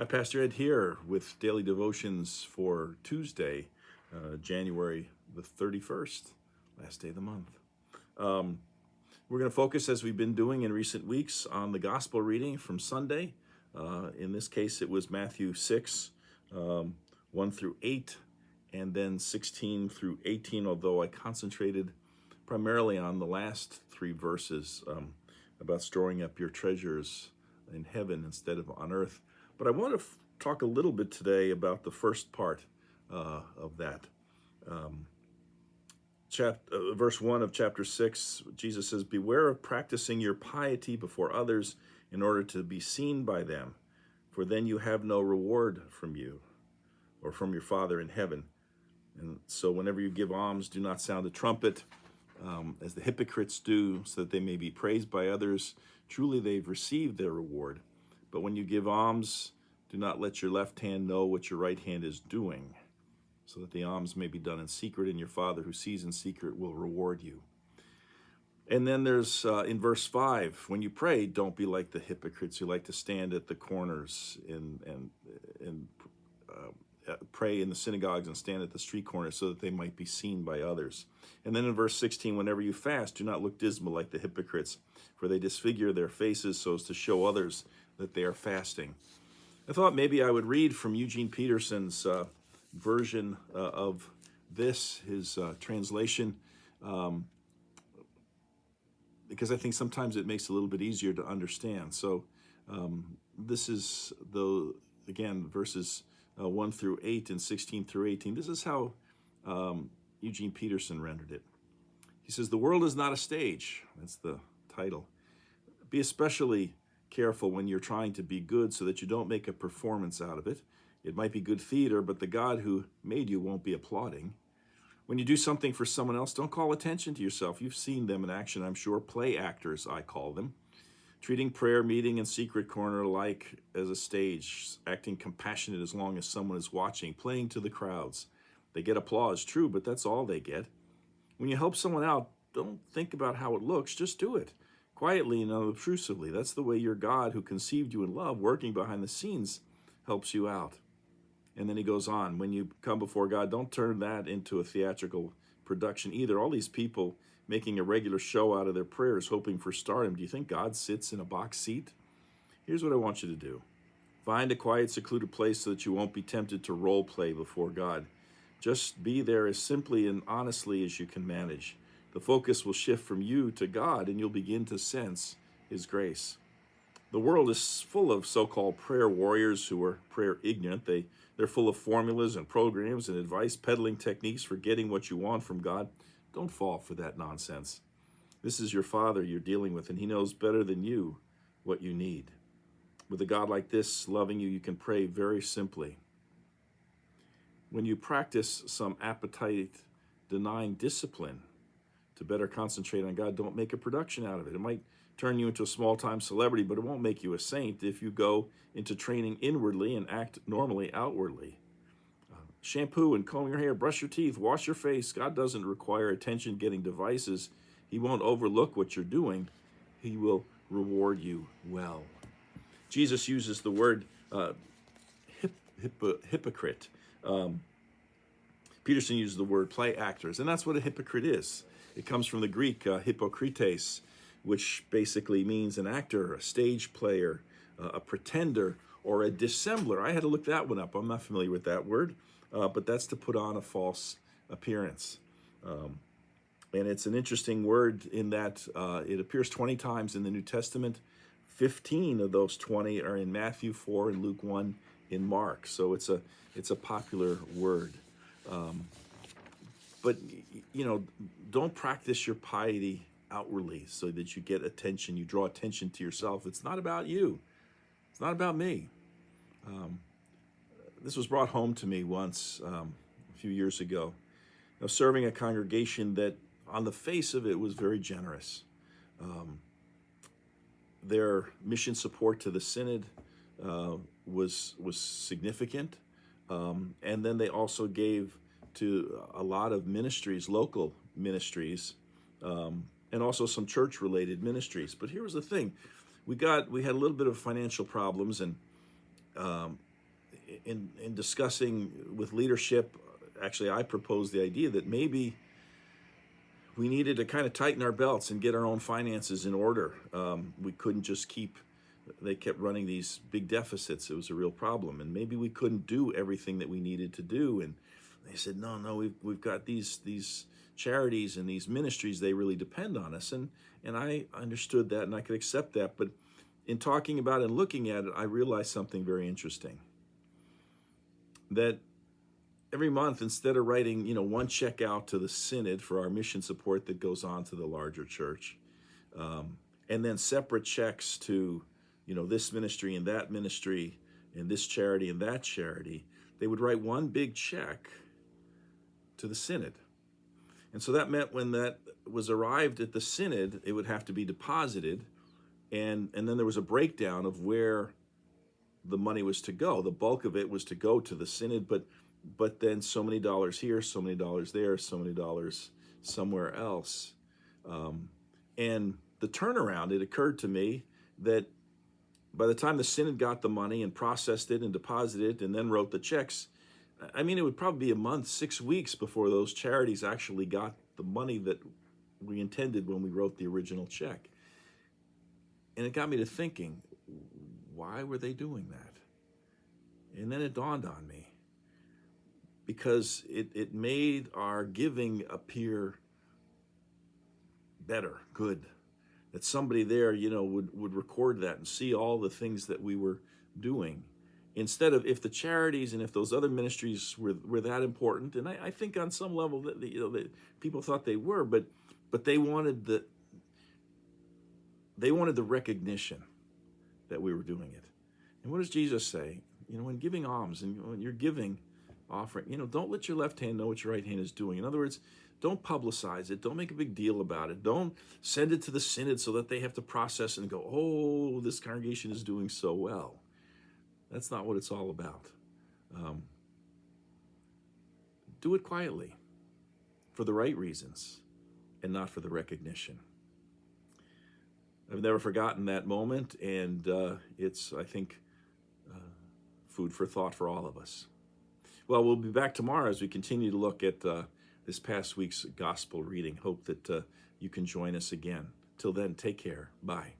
Hi, Pastor Ed here with Daily Devotions for Tuesday, January the 31st, last day of the month. We're going to focus, as we've been doing in recent weeks, on the gospel reading from Sunday. In this case, it was Matthew 6, 1 through 8, and then 16 through 18, although I concentrated primarily on the last three verses about storing up your treasures in heaven instead of on earth. But I want to talk a little bit today about the first part of that. Verse 1 of chapter 6, Jesus says, "Beware of practicing your piety before others in order to be seen by them, for then you have no reward from you or from your Father in heaven. And so whenever you give alms, do not sound a trumpet, as the hypocrites do, so that they may be praised by others. Truly they've received their reward. But when you give alms, do not let your left hand know what your right hand is doing, so that the alms may be done in secret, and your Father who sees in secret will reward you." And then there's, in verse 5, when you pray, don't be like the hypocrites who like to stand at the corners and pray in the synagogues and stand at the street corners so that they might be seen by others. And then in verse 16, whenever you fast, do not look dismal like the hypocrites, for they disfigure their faces so as to show others that they are fasting. I thought maybe I would read from Eugene Peterson's version of this, his translation, because I think sometimes it makes it a little bit easier to understand. So this is, again, verses 1 through 8 and 16 through 18. This is how Eugene Peterson rendered it. He says, "The world is not a stage." That's the title. "Be especially careful when you're trying to be good so that you don't make a performance out of it. It might be good theater, but the God who made you won't be applauding. When you do something for someone else, don't call attention to yourself. You've seen them in action, I'm sure. Play actors, I call them. Treating prayer meeting and secret corner alike as a stage, acting compassionate as long as someone is watching, playing to the crowds. They get applause, true, but that's all they get. When you help someone out, don't think about how it looks, just do it. Quietly and unobtrusively. That's the way your God, who conceived you in love, working behind the scenes, helps you out." And then he goes on, when you come before God, don't turn that into a theatrical production either. All these people making a regular show out of their prayers, hoping for stardom. Do you think God sits in a box seat? Here's what I want you to do. Find a quiet, secluded place so that you won't be tempted to role play before God. Just be there as simply and honestly as you can manage. The focus will shift from you to God, and you'll begin to sense His grace. The world is full of so-called prayer warriors who are prayer ignorant. They're full of formulas and programs and advice peddling techniques for getting what you want from God. Don't fall for that nonsense. This is your Father you're dealing with, and He knows better than you what you need. With a God like this loving you, you can pray very simply. When you practice some appetite-denying discipline to better concentrate on God, don't make a production out of it. It might turn you into a small-time celebrity, but it won't make you a saint if you go into training inwardly and act normally outwardly. Shampoo and comb your hair, brush your teeth, wash your face. God doesn't require attention-getting devices. He won't overlook what you're doing. He will reward you well. Jesus uses the word hypocrite. Peterson uses the word play actors, and that's what a hypocrite is. It comes from the Greek hypokrites, which basically means an actor, a stage player, a pretender, or a dissembler. I had to look that one up. I'm not familiar with that word, but that's to put on a false appearance. And it's an interesting word in that it appears 20 times in the New Testament. 15 of those 20 are in Matthew 4 and Luke 1 in Mark. So it's a popular word. But, don't practice your piety outwardly so that you get attention, you draw attention to yourself. It's not about you. It's not about me. This was brought home to me once, a few years ago. I was serving a congregation that, on the face of it, was very generous. Their mission support to the synod was significant. And then they also gave to a lot of ministries, local ministries, and also some church-related ministries. But here was the thing: we had a little bit of financial problems, and in discussing with leadership, actually, I proposed the idea that maybe we needed to kind of tighten our belts and get our own finances in order. We couldn't just they kept running these big deficits. It was a real problem. And maybe we couldn't do everything that we needed to do. And they said, no, we've got these charities and these ministries, they really depend on us. And I understood that and I could accept that. But in talking about it and looking at it, I realized something very interesting. That every month, instead of writing, one check out to the synod for our mission support that goes on to the larger church, and then separate checks to, this ministry and that ministry and this charity and that charity, they would write one big check to the synod. And so that meant when that was arrived at the synod, it would have to be deposited, and then there was a breakdown of where the money was to go. The bulk of it was to go to the synod, but then so many dollars here, so many dollars there, so many dollars somewhere else. And the turnaround, it occurred to me that by the time the synod got the money and processed it and deposited it and then wrote the checks, it would probably be a month, 6 weeks before those charities actually got the money that we intended when we wrote the original check. And it got me to thinking, why were they doing that? And then it dawned on me, because it made our giving appear better, good. That somebody there, would record that and see all the things that we were doing. Instead of, if the charities and if those other ministries were that important, and I think on some level that people thought they were, but they wanted the recognition that we were doing it. And what does Jesus say? When giving alms and when you're giving offering, don't let your left hand know what your right hand is doing. In other words, don't publicize it. Don't make a big deal about it. Don't send it to the synod so that they have to process and go, oh, this congregation is doing so well. That's not what it's all about. Do it quietly for the right reasons and not for the recognition. I've never forgotten that moment, and it's, I think, food for thought for all of us. Well, we'll be back tomorrow as we continue to look at this past week's gospel reading. Hope that you can join us again. Till then, take care. Bye.